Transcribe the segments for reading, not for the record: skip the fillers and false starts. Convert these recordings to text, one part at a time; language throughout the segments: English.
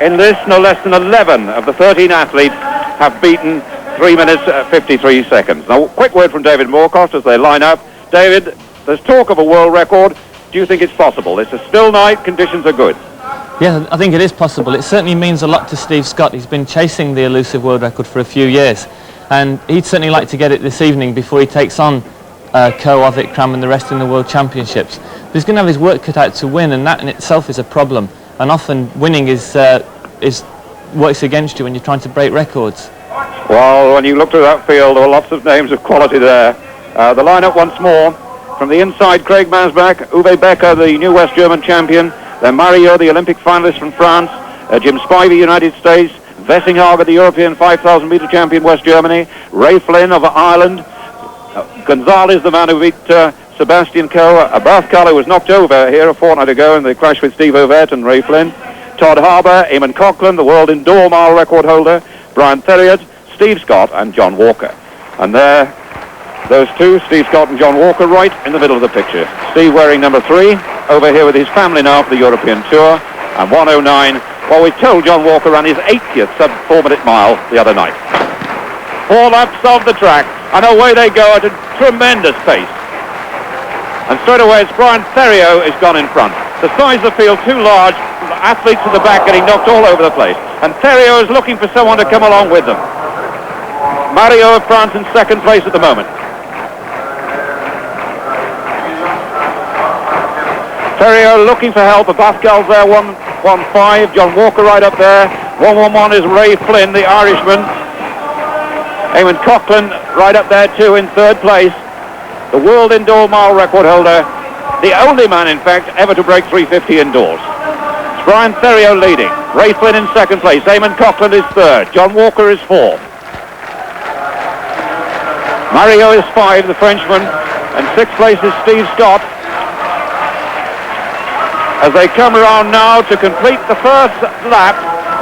In this, no less than 11 of the 13 athletes have beaten 3 minutes 53 seconds. Now, quick word from David Moorcock as they line up. David, there's talk of a world record. Do you think it's possible? It's a still night, conditions are good. Yeah, I think it is possible. It certainly means a lot to Steve Scott. He's been chasing the elusive world record for a few years, and he'd certainly like to get it this evening before he takes on Ko, Avik, Kram and the rest in the World Championships. But he's going to have his work cut out to win, and that in itself is a problem. And often winning is works against you when you're trying to break records. Well, when you look through that field, there were lots of names of quality there. The lineup once more. From the inside, Craig Masbach, Uwe Becker, the new West German champion. Then Mario, the Olympic finalist from France. Jim Spivey, United States. Wessinghager, the European 5,000 metre champion, West Germany. Ray Flynn of Ireland. Gonzalez, the man who beat Sebastian Coe. Abathkal, who was knocked over here a fortnight ago in the crash with Steve Ovett and Ray Flynn. Todd Harbour, Eamon Coughlin, the world indoor mile record holder. Brian Theriot, Steve Scott and John Walker. And there, those two, Steve Scott and John Walker, right in the middle of the picture. Steve wearing number 3, over here with his family now for the European Tour. And 1:09, well, we told John Walker ran his 80th sub-4-minute mile the other night. 4 laps of the track, and away they go at a tremendous pace. And straight away it's Brian Theriot has gone in front. The size of the field too large, the athletes at the back getting knocked all over the place. And Theriot is looking for someone to come along with them. Mario of France in second place at the moment. Theriot looking for help. Abathkal's there, 1:15. John Walker right up there. 1:11 is Ray Flynn, the Irishman. Eamon Coughlin right up there too in third place. The world indoor mile record holder. The only man, in fact, ever to break 3:50 indoors. It's Brian Theriot leading. Ray Flynn in second place. Eamon Coughlin is third. John Walker is fourth. Mario is 5, the Frenchman. And sixth place is Steve Scott. As they come around now to complete the first lap,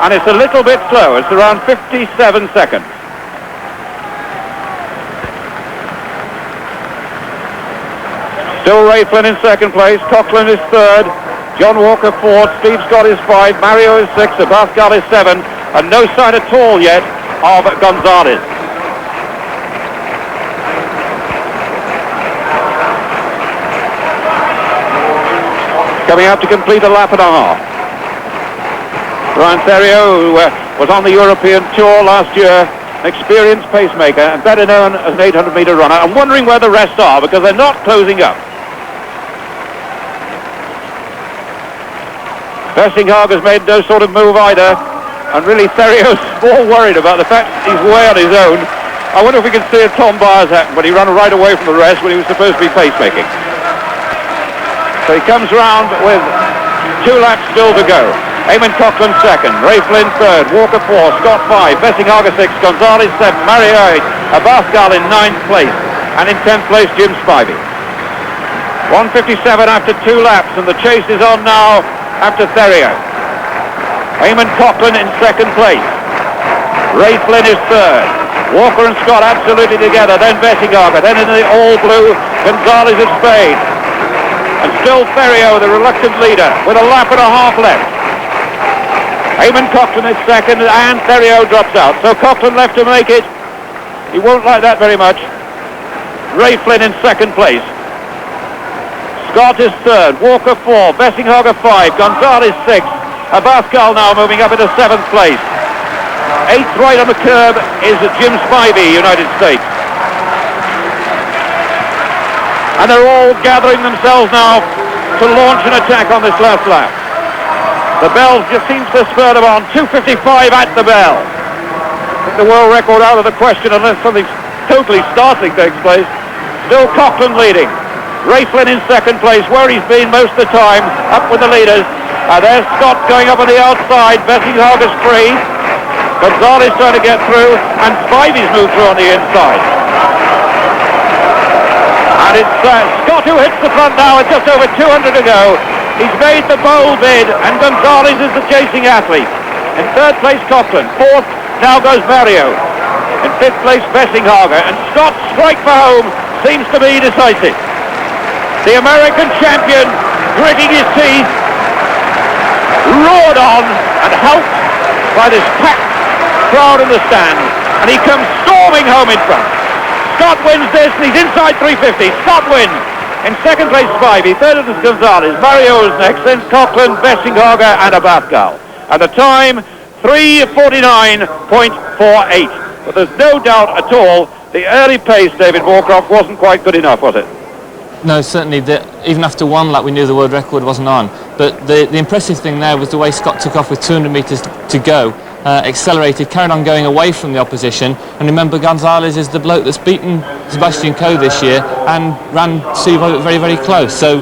and it's a little bit slow. It's around 57 seconds. Still Ray Flynn in second place. Coughlin is third. John Walker fourth. Steve Scott is 5. Mario is 6. Abathkal is 7. And no sign at all yet of Gonzalez. Coming up to complete a lap and a half. Brian Theriot, who was on the European Tour last year, an experienced pacemaker and better known as an 800-metre runner. I'm wondering where the rest are because they're not closing up. Wessinghager's made no sort of move either, and really Theriot's more worried about the fact he's way on his own. I wonder if we can see a Tom Byers happen when he ran right away from the rest when he was supposed to be pacemaking. So he comes round with 2 laps still to go. Eamon Coughlin second, Ray Flynn third, Walker 4, Scott 5, Wessinghager 6, Gonzalez 7, Mario 8, Abathkal in 9th place, and in 10th place Jim Spivey. 1:57 after 2 laps, and the chase is on now after Theriot. Eamon Coughlin in second place. Ray Flynn is third. Walker and Scott absolutely together, then Wessinghager, then in the all-blue Gonzalez of Spain. And still Theriot, the reluctant leader, with a lap and a half left. Eamon Coughlin is second, and Theriot drops out. So Coughlin left to make it. He won't like that very much. Ray Flynn in second place. Scott is third, Walker 4, Wessinghager 5, Gonzalez 6. Abathkal now moving up into 7th place. 8th right on the curb is Jim Spivey, United States. And they're all gathering themselves now to launch an attack on this last lap. The bell just seems to spur them on. 2:55 at the bell. The world record out of the question unless something totally startling takes place. Still Coughlin leading. Ray Flynn in second place, where he's been most of the time, up with the leaders. There's Scott going up on the outside. Wessinghager's free. Gonzalez trying to get through, and Spivey's moved through on the inside. And it's Scott who hits the front now with just over 200 to go. He's made the bold bid, and Gonzalez is the chasing athlete. In third place, Coughlin. Fourth, now goes Mario. In fifth place, Wessinghager. And Scott's strike for home seems to be decisive. The American champion, gritting his teeth, roared on and helped by this packed crowd in the stand, and he comes storming home in front. Scott wins this, and he's inside 350. Scott wins. In second place, Spivey. Third is Gonzalez. Mario is next. Then Coughlin, Vestinghager, and Abascal. And the time, 3:49.48. But there's no doubt at all the early pace, David Moorcroft, wasn't quite good enough, was it? No, certainly, even after one lap we knew the world record wasn't on. But the impressive thing there was the way Scott took off with 200 metres to go, accelerated, carried on going away from the opposition. And remember, Gonzalez is the bloke that's beaten Sebastian Coe this year and ran Sivo very, very close. So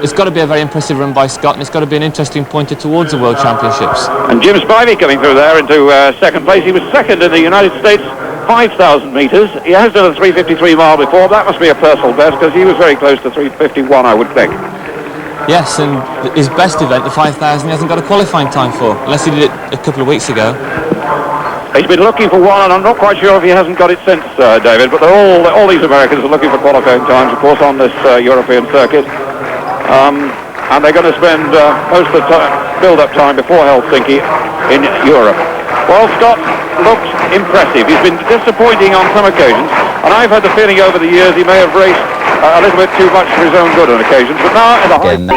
it's got to be a very impressive run by Scott, and it's got to be an interesting pointer towards the World Championships. And Jim Spivey coming through there into second place. He was second in the United States 5,000 metres. He has done a 3:53 mile before. That must be a personal best, because he was very close to 3:51, I would think. Yes, and his best event, the 5,000, he hasn't got a qualifying time for, unless he did it a couple of weeks ago. He's been looking for one, and I'm not quite sure if he hasn't got it since, David, but all these Americans are looking for qualifying times, of course, on this European circuit. And they're going to spend most of the build-up time before Helsinki in Europe. Well, Scott looks impressive. He's been disappointing on some occasions, and I've had the feeling over the years he may have raced a little bit too much for his own good on occasions, but now in the high...